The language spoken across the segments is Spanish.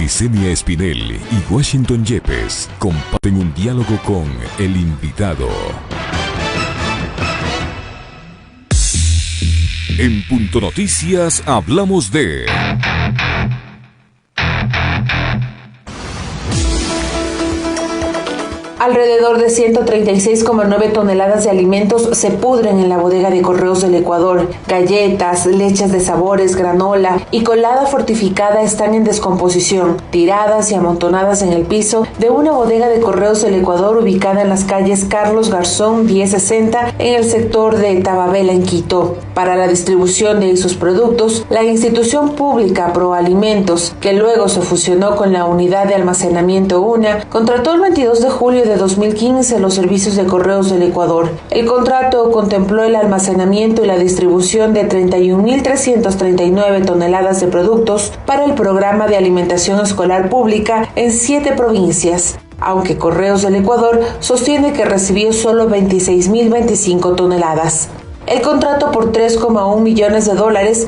Licenia Espinel y Washington Yepes comparten un diálogo con el invitado. En Punto Noticias hablamos de... Alrededor de 136,9 toneladas de alimentos se pudren en la bodega de Correos del Ecuador. Galletas, leches de sabores, granola y colada fortificada están en descomposición, tiradas y amontonadas en el piso de una bodega de Correos del Ecuador ubicada en las calles Carlos Garzón 1060 en el sector de Tababela, en Quito. Para la distribución de esos productos, la institución pública Proalimentos, que luego se fusionó con la Unidad de Almacenamiento UNA, contrató el 22 de julio de 2015 los servicios de Correos del Ecuador. El contrato contempló el almacenamiento y la distribución de 31.339 toneladas de productos para el programa de alimentación escolar pública en 7 provincias, aunque Correos del Ecuador sostiene que recibió solo 26.025 toneladas. El contrato por $3,1 millones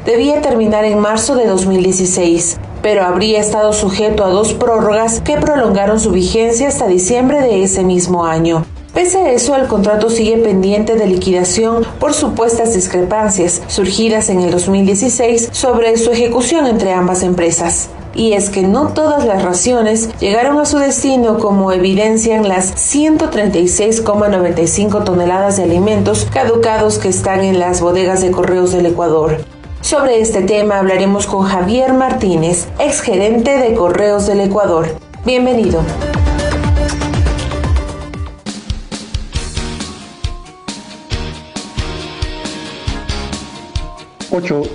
debía terminar en marzo de 2016, pero habría estado sujeto a 2 prórrogas que prolongaron su vigencia hasta diciembre de ese mismo año. Pese a eso, el contrato sigue pendiente de liquidación por supuestas discrepancias surgidas en el 2016 sobre su ejecución entre ambas empresas. Y es que no todas las raciones llegaron a su destino, como evidencian las 136,95 toneladas de alimentos caducados que están en las bodegas de Correos del Ecuador. Sobre este tema hablaremos con Javier Martínez, exgerente de Correos del Ecuador. Bienvenido.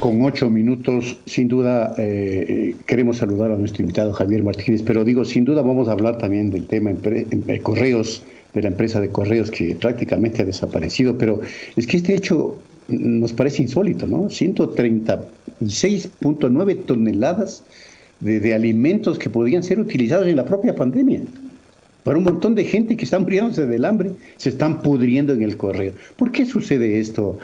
Con 8 minutos, sin duda queremos saludar a nuestro invitado Javier Martínez, pero sin duda vamos a hablar también del tema Correos, de la empresa de Correos que prácticamente ha desaparecido, pero es que este hecho nos parece insólito, ¿no? 136,9 toneladas de alimentos que podían ser utilizados en la propia pandemia. Para un montón de gente que están muriéndose del hambre, se están pudriendo en el correo. ¿Por qué sucede esto,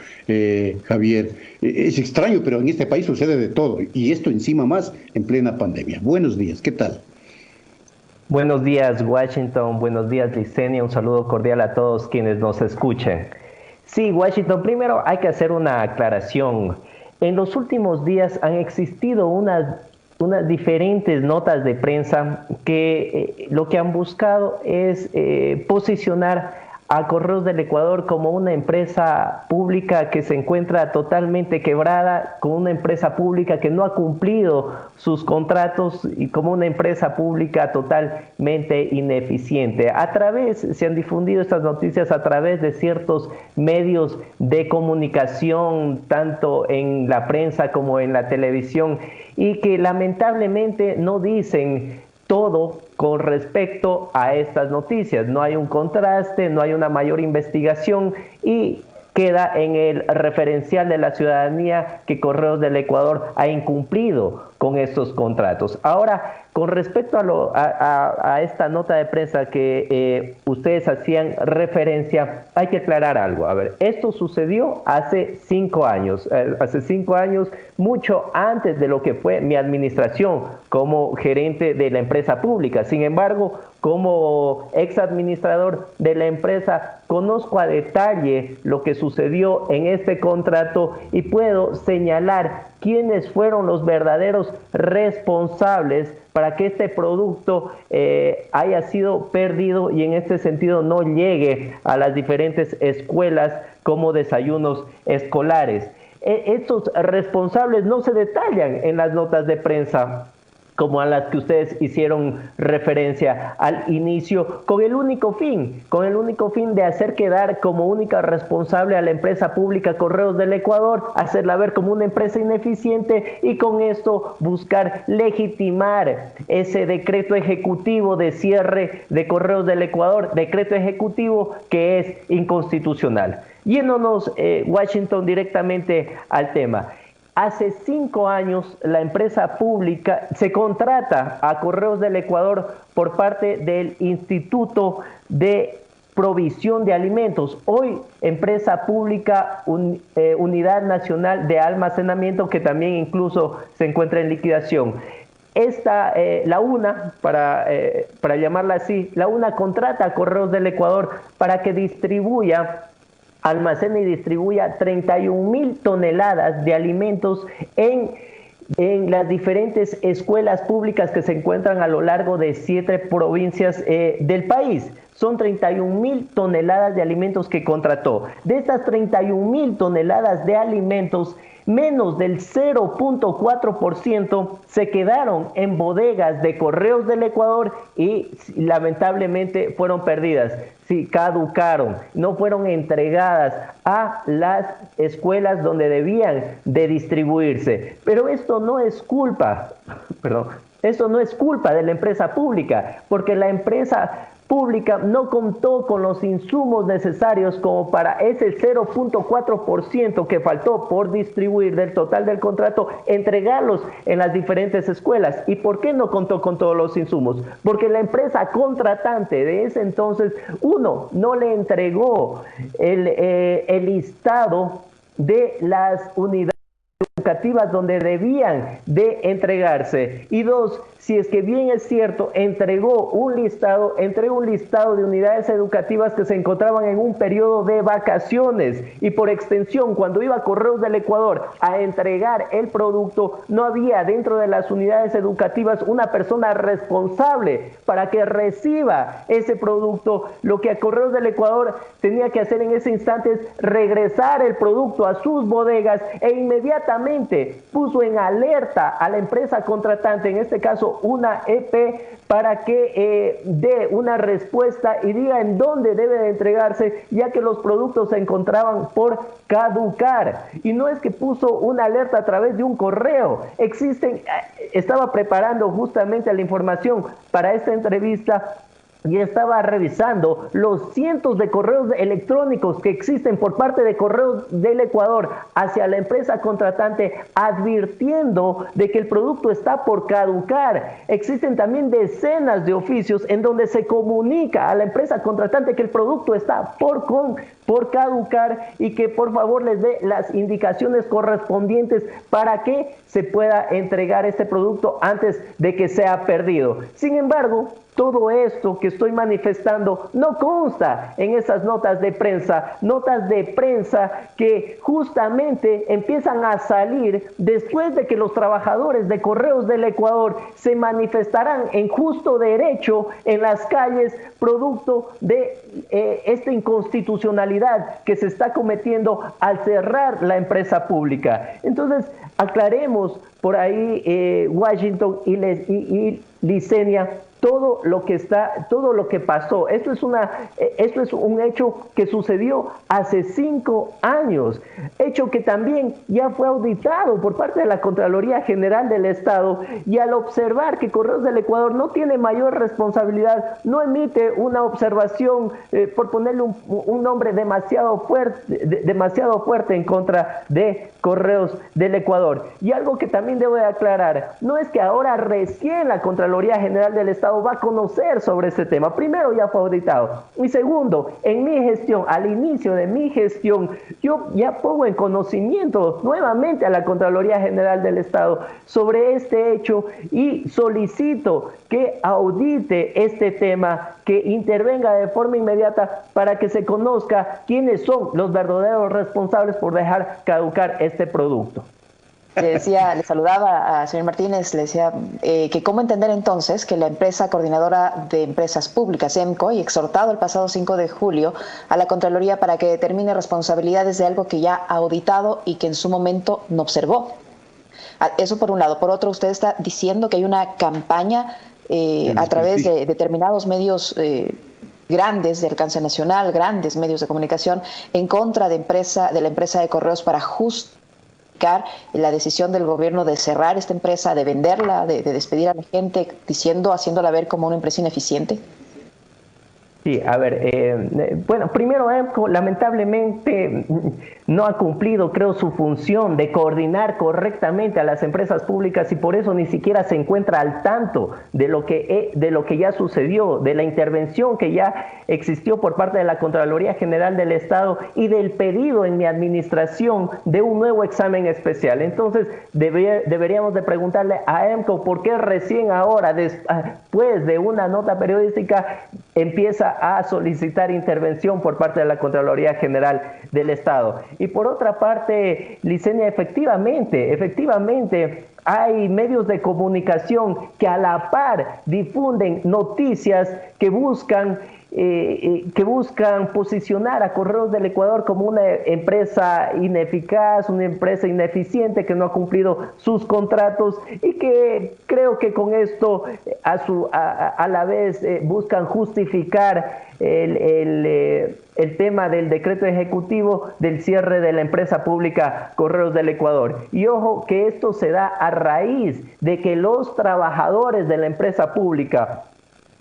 Javier? Es extraño, pero en este país sucede de todo, y esto encima más en plena pandemia. Buenos días, ¿qué tal? Buenos días, Washington. Buenos días, Licenia. Un saludo cordial a todos quienes nos escuchen. Sí, Washington, primero hay que hacer una aclaración. En los últimos días han existido unas diferentes notas de prensa que lo que han buscado es posicionar a Correos del Ecuador como una empresa pública que se encuentra totalmente quebrada, como una empresa pública que no ha cumplido sus contratos y como una empresa pública totalmente ineficiente. Se han difundido estas noticias a través de ciertos medios de comunicación, tanto en la prensa como en la televisión, y que lamentablemente no dicen todo con respecto a estas noticias. No hay un contraste, no hay una mayor investigación y queda en el referencial de la ciudadanía que Correos del Ecuador ha incumplido con estos contratos. Ahora, con respecto a esta nota de prensa que ustedes hacían referencia, hay que aclarar algo. A ver, esto sucedió hace 5 años. Hace 5 años, mucho antes de lo que fue mi administración como gerente de la empresa pública. Sin embargo, como ex administrador de la empresa, conozco a detalle lo que sucedió en este contrato y puedo señalar quiénes fueron los verdaderos responsables para que este producto haya sido perdido y en este sentido no llegue a las diferentes escuelas como desayunos escolares. Estos responsables no se detallan en las notas de prensa como a las que ustedes hicieron referencia al inicio, con el único fin de hacer quedar como única responsable a la empresa pública Correos del Ecuador, hacerla ver como una empresa ineficiente y con esto buscar legitimar ese decreto ejecutivo de cierre de Correos del Ecuador, decreto ejecutivo que es inconstitucional. Yéndonos, Washington, directamente al tema. Hace 5 años la empresa pública se contrata a Correos del Ecuador por parte del Instituto de Provisión de Alimentos, hoy empresa pública Unidad Nacional de Almacenamiento, que también incluso se encuentra en liquidación. la UNA, para llamarla así, la UNA contrata a Correos del Ecuador para que almacene y distribuya 31,000 toneladas de alimentos en las diferentes escuelas públicas que se encuentran a lo largo de 7 provincias del país. Son 31,000 toneladas de alimentos que contrató. De estas 31,000 toneladas de alimentos, menos del 0.4% se quedaron en bodegas de Correos del Ecuador y lamentablemente fueron perdidas. Sí, caducaron, no fueron entregadas a las escuelas donde debían de distribuirse. Pero esto no es culpa, esto no es culpa de la empresa pública, porque la empresa pública no contó con los insumos necesarios como para ese 0.4% que faltó por distribuir del total del contrato, entregarlos en las diferentes escuelas. ¿Y por qué no contó con todos los insumos? Porque la empresa contratante de ese entonces, no le entregó el listado de las unidades educativas donde debían de entregarse, y 2, si es que bien es cierto, entregó un listado de unidades educativas que se encontraban en un periodo de vacaciones, y por extensión, cuando iba a Correos del Ecuador a entregar el producto, no había dentro de las unidades educativas una persona responsable para que reciba ese producto. Lo que a Correos del Ecuador tenía que hacer en ese instante es regresar el producto a sus bodegas, e inmediatamente puso en alerta a la empresa contratante, en este caso una EP, para que dé una respuesta y diga en dónde debe de entregarse, ya que los productos se encontraban por caducar. Y no es que puso una alerta a través de un correo. Estaba preparando justamente la información para esta entrevista y estaba revisando los cientos de correos electrónicos que existen por parte de Correos del Ecuador hacia la empresa contratante, advirtiendo de que el producto está por caducar. Existen también decenas de oficios en donde se comunica a la empresa contratante que el producto está por caducar y que por favor les dé las indicaciones correspondientes para que se pueda entregar este producto antes de que sea perdido. Sin embargo, todo esto que estoy manifestando no consta en esas notas de prensa que justamente empiezan a salir después de que los trabajadores de Correos del Ecuador se manifestarán en justo derecho en las calles, producto de esta inconstitucionalidad que se está cometiendo al cerrar la empresa pública. Entonces, aclaremos por ahí, Washington y Licenia, todo lo que pasó. Esto es un hecho que sucedió hace 5 años, hecho que también ya fue auditado por parte de la Contraloría General del Estado, y al observar que Correos del Ecuador no tiene mayor responsabilidad, no emite una observación, por ponerle un nombre demasiado fuerte en contra de Correos del Ecuador. Y algo que también debo de aclarar, no es que ahora recién la Contraloría General del Estado va a conocer sobre este tema. Primero, ya fue auditado, y segundo, en mi gestión, al inicio de mi gestión, yo ya pongo en conocimiento nuevamente a la Contraloría General del Estado sobre este hecho y solicito que audite este tema, que intervenga de forma inmediata para que se conozca quiénes son los verdaderos responsables por dejar caducar este producto. Le saludaba al señor Martínez, le decía que cómo entender entonces que la empresa coordinadora de empresas públicas, EMCO, y exhortado el pasado 5 de julio a la Contraloría para que determine responsabilidades de algo que ya ha auditado y que en su momento no observó. Eso por un lado. Por otro, usted está diciendo que hay una campaña a través de determinados medios grandes de alcance nacional, grandes medios de comunicación, en contra de la empresa de Correos para justificar la decisión del gobierno de cerrar esta empresa, de venderla, de despedir a la gente, haciéndola ver como una empresa ineficiente. Sí, a ver, bueno, primero EMCO lamentablemente no ha cumplido, creo, su función de coordinar correctamente a las empresas públicas y por eso ni siquiera se encuentra al tanto de lo que ya sucedió, de la intervención que ya existió por parte de la Contraloría General del Estado y del pedido en mi administración de un nuevo examen especial. Entonces, deberíamos de preguntarle a EMCO por qué recién ahora, después de una nota periodística, empieza a solicitar intervención por parte de la Contraloría General del Estado. Y por otra parte, Licenia, efectivamente, hay medios de comunicación que a la par difunden noticias que buscan posicionar a Correos del Ecuador como una empresa ineficaz, una empresa ineficiente que no ha cumplido sus contratos y que creo que con esto a la vez buscan justificar el tema del decreto ejecutivo del cierre de la empresa pública Correos del Ecuador. Y ojo que esto se da a raíz de que los trabajadores de la empresa pública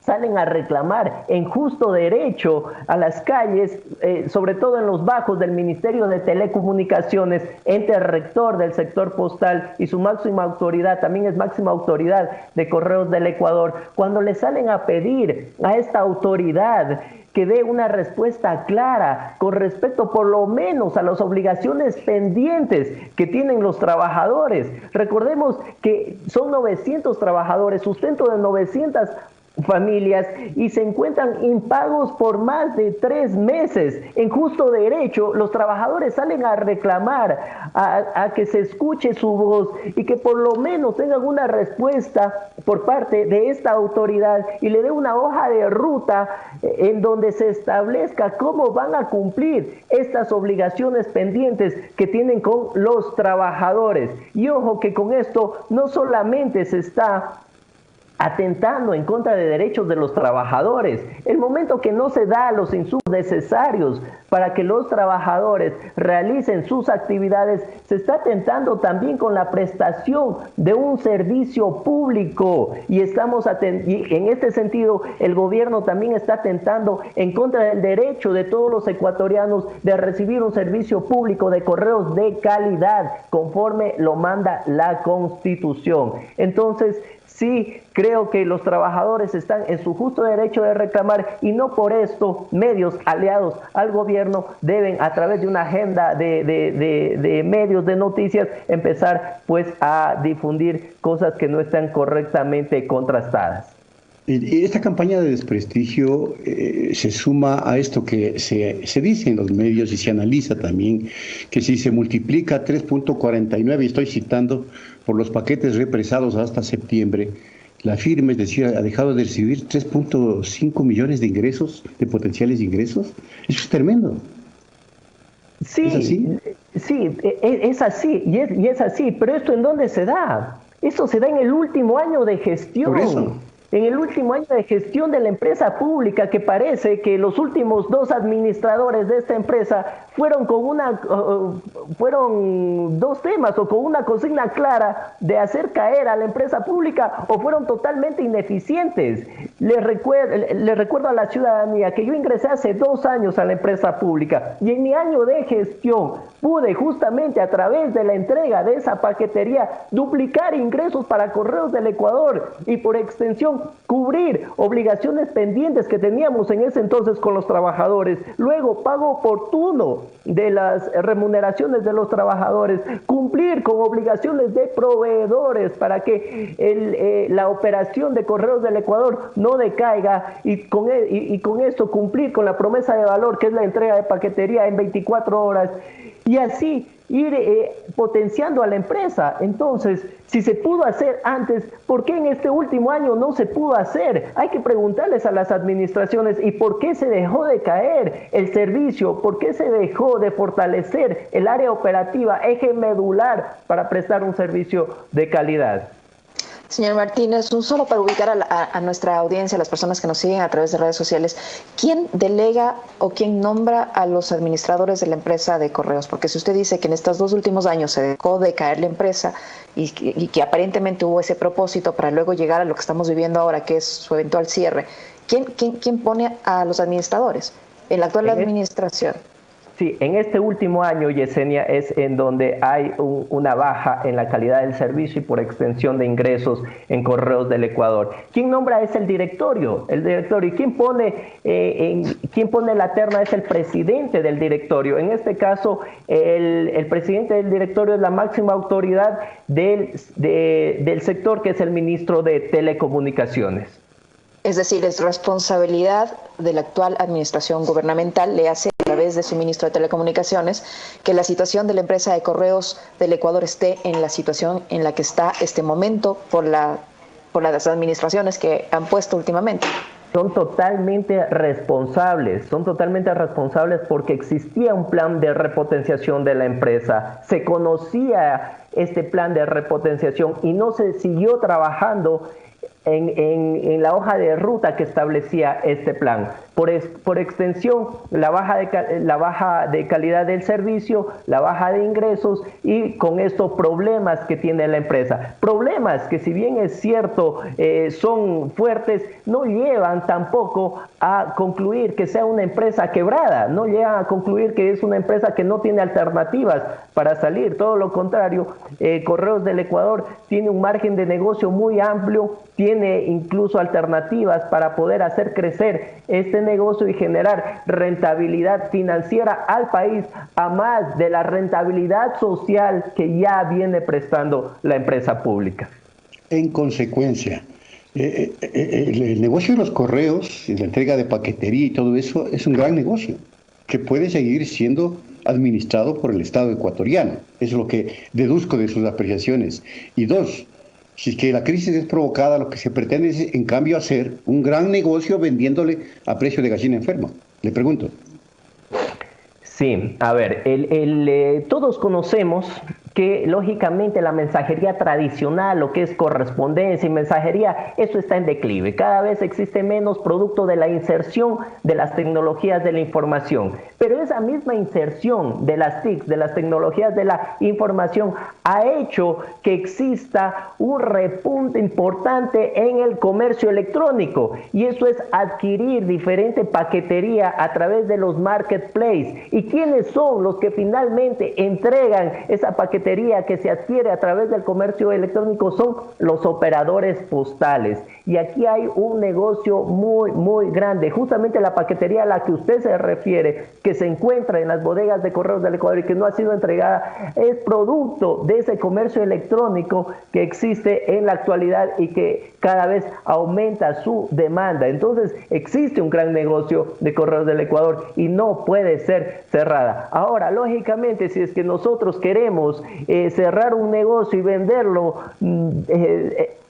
salen a reclamar en justo derecho a las calles, sobre todo en los bajos del Ministerio de Telecomunicaciones, ente rector del sector postal y su máxima autoridad, también es máxima autoridad de Correos del Ecuador, cuando le salen a pedir a esta autoridad que dé una respuesta clara con respecto por lo menos a las obligaciones pendientes que tienen los trabajadores. Recordemos que son 900 trabajadores, sustento de 900 familias y se encuentran impagos por más de 3 meses. En justo derecho, los trabajadores salen a reclamar, a que se escuche su voz y que por lo menos tengan una respuesta por parte de esta autoridad y le dé una hoja de ruta en donde se establezca cómo van a cumplir estas obligaciones pendientes que tienen con los trabajadores. Y ojo que con esto no solamente se está atentando en contra de derechos de los trabajadores. El momento que no se da los insumos necesarios para que los trabajadores realicen sus actividades, se está atentando también con la prestación de un servicio público y en este sentido el gobierno también está atentando en contra del derecho de todos los ecuatorianos de recibir un servicio público de correos de calidad conforme lo manda la Constitución. Entonces, sí, creo que los trabajadores están en su justo derecho de reclamar y no por esto medios aliados al gobierno deben a través de una agenda de medios de noticias empezar pues a difundir cosas que no están correctamente contrastadas. Esta campaña de desprestigio se suma a esto que se dice en los medios y se analiza también, que si se multiplica 3.49, y estoy citando, por los paquetes represados hasta septiembre, la firma, es decir, ha dejado de recibir 3.5 millones de ingresos, de potenciales ingresos. Eso es tremendo. Sí, ¿es así? Sí, es así, y es así, pero ¿esto en dónde se da? Eso se da en el último año de gestión. Por eso. En el último año de gestión de la empresa pública, que parece que los últimos 2 administradores de esta empresa fueron 2 temas o con una consigna clara de hacer caer a la empresa pública o fueron totalmente ineficientes. Le recuerdo a la ciudadanía que yo ingresé hace 2 años a la empresa pública y en mi año de gestión pude justamente a través de la entrega de esa paquetería duplicar ingresos para Correos del Ecuador y por extensión cubrir obligaciones pendientes que teníamos en ese entonces con los trabajadores, luego pago oportuno de las remuneraciones de los trabajadores, cumplir con obligaciones de proveedores para que la operación de Correos del Ecuador no decaiga y con esto cumplir con la promesa de valor que es la entrega de paquetería en 24 horas y así ir potenciando a la empresa. Entonces, si se pudo hacer antes, ¿por qué en este último año no se pudo hacer? Hay que preguntarles a las administraciones y por qué se dejó de caer el servicio, por qué se dejó de fortalecer el área operativa, eje medular para prestar un servicio de calidad. Señor Martínez, un solo para ubicar a nuestra audiencia, a las personas que nos siguen a través de redes sociales, ¿quién delega o quién nombra a los administradores de la empresa de correos? Porque si usted dice que en estos 2 últimos años se dejó de caer la empresa y que aparentemente hubo ese propósito para luego llegar a lo que estamos viviendo ahora, que es su eventual cierre, ¿quién pone a los administradores en la actual administración? Sí, en este último año, Yesenia, es en donde hay una baja en la calidad del servicio y por extensión de ingresos en Correos del Ecuador. ¿Quién nombra? Es el directorio. ¿Y quién pone la terna? Es el presidente del directorio. En este caso, el presidente del directorio es la máxima autoridad del sector, que es el ministro de Telecomunicaciones. Es decir, es responsabilidad de la actual administración gubernamental, le hace a través de su ministro de Telecomunicaciones, que la situación de la empresa de correos del Ecuador esté en la situación en la que está este momento por las administraciones que han puesto últimamente. Son totalmente responsables porque existía un plan de repotenciación de la empresa, se conocía este plan de repotenciación y no se siguió trabajando en la hoja de ruta que establecía este plan. Por extensión, la baja de calidad del servicio, la baja de ingresos y con estos problemas que tiene la empresa. Problemas que, si bien es cierto, son fuertes, no llevan tampoco a concluir que sea una empresa quebrada, no llevan a concluir que es una empresa que no tiene alternativas para salir. Todo lo contrario, Correos del Ecuador tiene un margen de negocio muy amplio, tiene incluso alternativas para poder hacer crecer este negocio y generar rentabilidad financiera al país, a más de la rentabilidad social que ya viene prestando la empresa pública. En consecuencia, el negocio de los correos, la entrega de paquetería y todo eso es un gran negocio que puede seguir siendo administrado por el Estado ecuatoriano. Eso es lo que deduzco de sus apreciaciones. Y dos, si es que la crisis es provocada, lo que se pretende es, en cambio, hacer un gran negocio vendiéndole a precio de gallina enferma. Le pregunto. Sí, a ver, todos conocemos que lógicamente la mensajería tradicional, lo que es correspondencia y mensajería, eso está en declive. Cada vez existe menos producto de la inserción de las tecnologías de la información. Pero esa misma inserción de las TICs, de las tecnologías de la información, ha hecho que exista un repunte importante en el comercio electrónico. Y eso es adquirir diferente paquetería a través de los marketplaces. ¿Y quiénes son los que finalmente entregan esa paquetería que se adquiere a través del comercio electrónico? Son los operadores postales. Y aquí hay un negocio muy grande. Justamente la paquetería a la que usted se refiere, que se encuentra en las bodegas de Correos del Ecuador y que no ha sido entregada, es producto de ese comercio electrónico que existe en la actualidad y que cada vez aumenta su demanda. Entonces existe un gran negocio de Correos del Ecuador y no puede ser cerrada. Ahora, lógicamente, si es que nosotros queremos cerrar un negocio y venderlo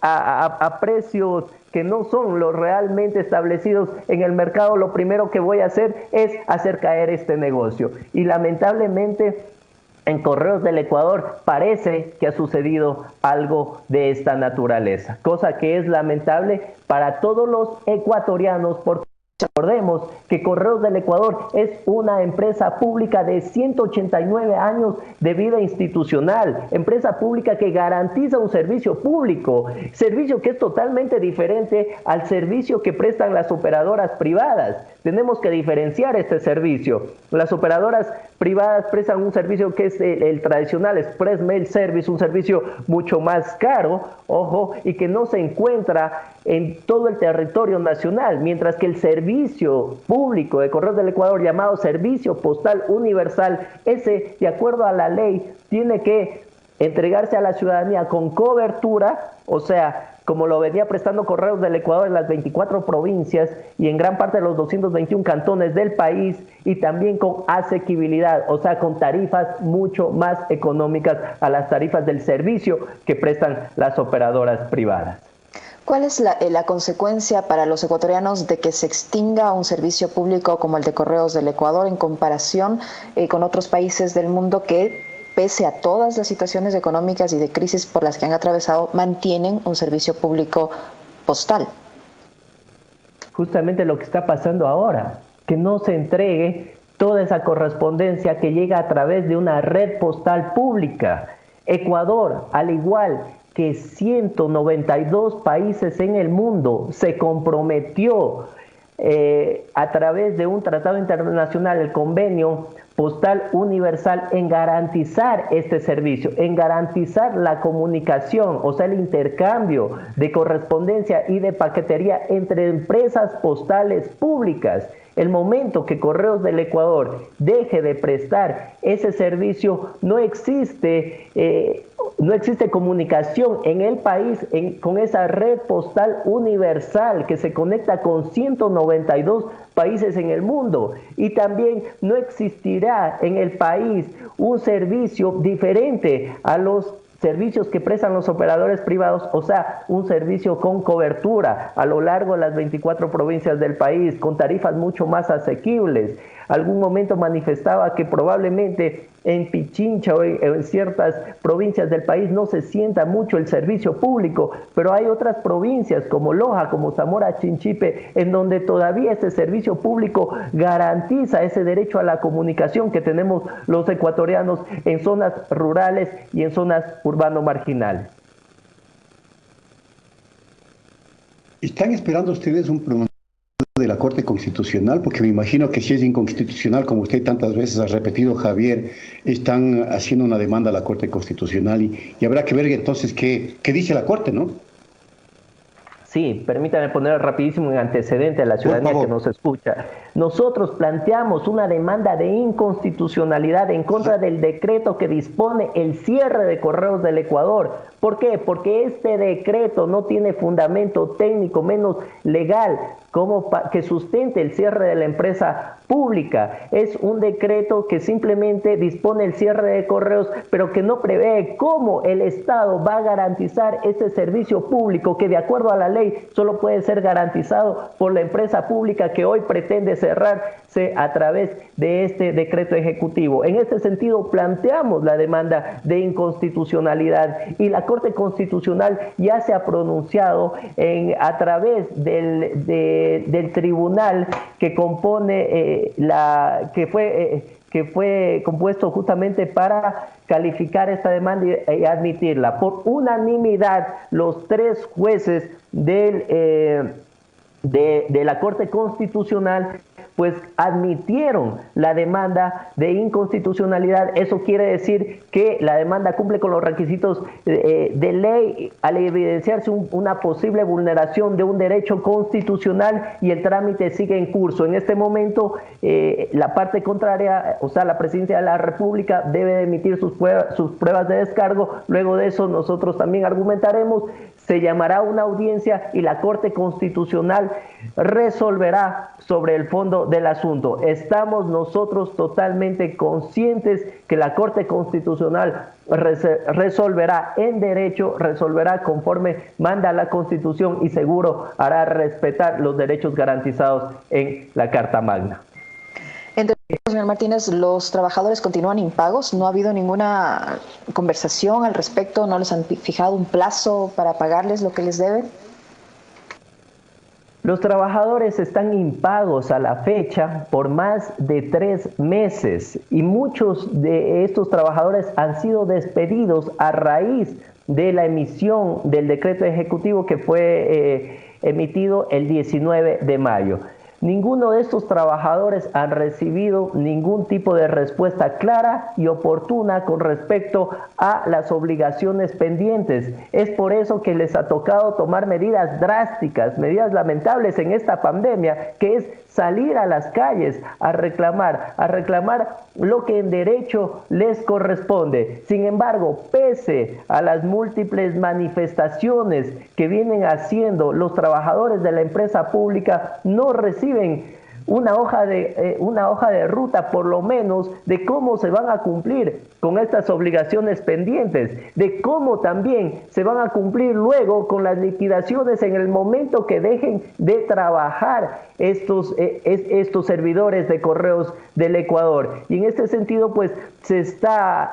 a precios que no son los realmente establecidos en el mercado, lo primero que voy a hacer es hacer caer este negocio. Y lamentablemente en Correos del Ecuador parece que ha sucedido algo de esta naturaleza, cosa que es lamentable para todos los ecuatorianos, porque recordemos que Correos del Ecuador es una empresa pública de 189 años de vida institucional, empresa pública que garantiza un servicio público, servicio que es totalmente diferente al servicio que prestan las operadoras privadas. Tenemos que diferenciar este servicio. Las operadoras privadas prestan un servicio que es el tradicional Express Mail Service, un servicio mucho más caro, ojo, y que no se encuentra en todo el territorio nacional, mientras que el servicio público de Correos del Ecuador, llamado Servicio Postal Universal, ese, de acuerdo a la ley, tiene que entregarse a la ciudadanía con cobertura, o sea, como lo venía prestando Correos del Ecuador en las 24 provincias y en gran parte de los 221 cantones del país, y también con asequibilidad, o sea, con tarifas mucho más económicas a las tarifas del servicio que prestan las operadoras privadas. ¿Cuál es la consecuencia para los ecuatorianos de que se extinga un servicio público como el de Correos del Ecuador en comparación con otros países del mundo que pese a todas las situaciones económicas y de crisis por las que han atravesado, mantienen un servicio público postal. Justamente lo que está pasando ahora, que no se entregue toda esa correspondencia que llega a través de una red postal pública. Ecuador, al igual que 192 países en el mundo, se comprometió a través de un tratado internacional, el Convenio Postal Universal, en garantizar este servicio, en garantizar la comunicación, o sea, el intercambio de correspondencia y de paquetería entre empresas postales públicas. El momento que Correos del Ecuador deje de prestar ese servicio, no existe comunicación en el país con esa red postal universal que se conecta con 192 países en el mundo. Y también no existirá en el país un servicio diferente a los servicios que prestan los operadores privados, o sea, un servicio con cobertura a lo largo de las 24 provincias del país, con tarifas mucho más asequibles. Algún momento manifestaba que probablemente en Pichincha o en ciertas provincias del país no se sienta mucho el servicio público, pero hay otras provincias como Loja, como Zamora Chinchipe, en donde todavía ese servicio público garantiza ese derecho a la comunicación que tenemos los ecuatorianos en zonas rurales y en zonas urbano-marginales. ¿Están esperando ustedes un pronunciamiento de la Corte Constitucional? Porque me imagino que si es inconstitucional, como usted tantas veces ha repetido, Javier, están haciendo una demanda a la Corte Constitucional y habrá que ver entonces qué dice la Corte, ¿no? Sí, permítame poner rapidísimo en antecedente a la ciudadanía que nos escucha. Nosotros planteamos una demanda de inconstitucionalidad en contra del decreto que dispone el cierre de Correos del Ecuador. ¿Por qué? Porque este decreto no tiene fundamento técnico, menos legal, como que sustente el cierre de la empresa pública. Es un decreto que simplemente dispone el cierre de Correos, pero que no prevé cómo el Estado va a garantizar este servicio público que, de acuerdo a la ley, solo puede ser garantizado por la empresa pública que hoy pretende cerrarse a través de este decreto ejecutivo. En este sentido, planteamos la demanda de inconstitucionalidad y la Corte Constitucional ya se ha pronunciado a través del tribunal que compone que fue compuesto justamente para calificar esta demanda y admitirla. Por unanimidad, los 3 jueces de la Corte Constitucional pues admitieron la demanda de inconstitucionalidad. Eso quiere decir que la demanda cumple con los requisitos de ley al evidenciarse una posible vulneración de un derecho constitucional y el trámite sigue en curso. En este momento la parte contraria, o sea, la Presidencia de la República debe emitir sus pruebas de descargo. Luego de eso nosotros también argumentaremos, se llamará una audiencia y la Corte Constitucional resolverá sobre el fondo del asunto. Estamos nosotros totalmente conscientes que la Corte Constitucional resolverá en derecho, resolverá conforme manda la Constitución y seguro hará respetar los derechos garantizados en la Carta Magna. Entre señor Martínez, los trabajadores continúan impagos, no ha habido ninguna conversación al respecto, no les han fijado un plazo para pagarles lo que les deben. Los trabajadores están impagos a la fecha por más de 3 meses y muchos de estos trabajadores han sido despedidos a raíz de la emisión del decreto ejecutivo que fue emitido el 19 de mayo. Ninguno de estos trabajadores han recibido ningún tipo de respuesta clara y oportuna con respecto a las obligaciones pendientes. Es por eso que les ha tocado tomar medidas drásticas, medidas lamentables en esta pandemia, que es salir a las calles a reclamar lo que en derecho les corresponde. Sin embargo, pese a las múltiples manifestaciones que vienen haciendo los trabajadores de la empresa pública, no reciben una hoja de ruta, por lo menos, de cómo se van a cumplir con estas obligaciones pendientes, de cómo también se van a cumplir luego con las liquidaciones en el momento que dejen de trabajar estos servidores de correos del Ecuador. Y en este sentido, pues, se está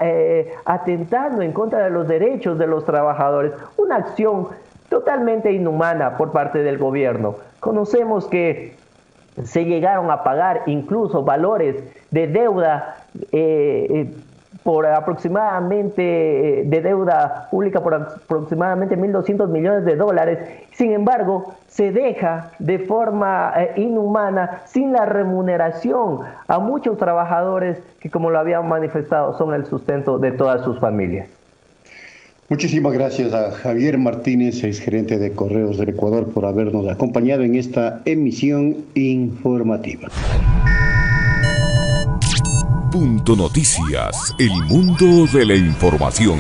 atentando en contra de los derechos de los trabajadores. Una acción totalmente inhumana por parte del gobierno. Conocemos que se llegaron a pagar incluso valores de deuda por aproximadamente, de deuda pública por aproximadamente $1.200 millones. Sin embargo, se deja de forma inhumana, sin la remuneración, a muchos trabajadores que, como lo habían manifestado, son el sustento de todas sus familias. Muchísimas gracias a Javier Martínez, exgerente de Correos del Ecuador, por habernos acompañado en esta emisión informativa. Punto Noticias, el mundo de la información.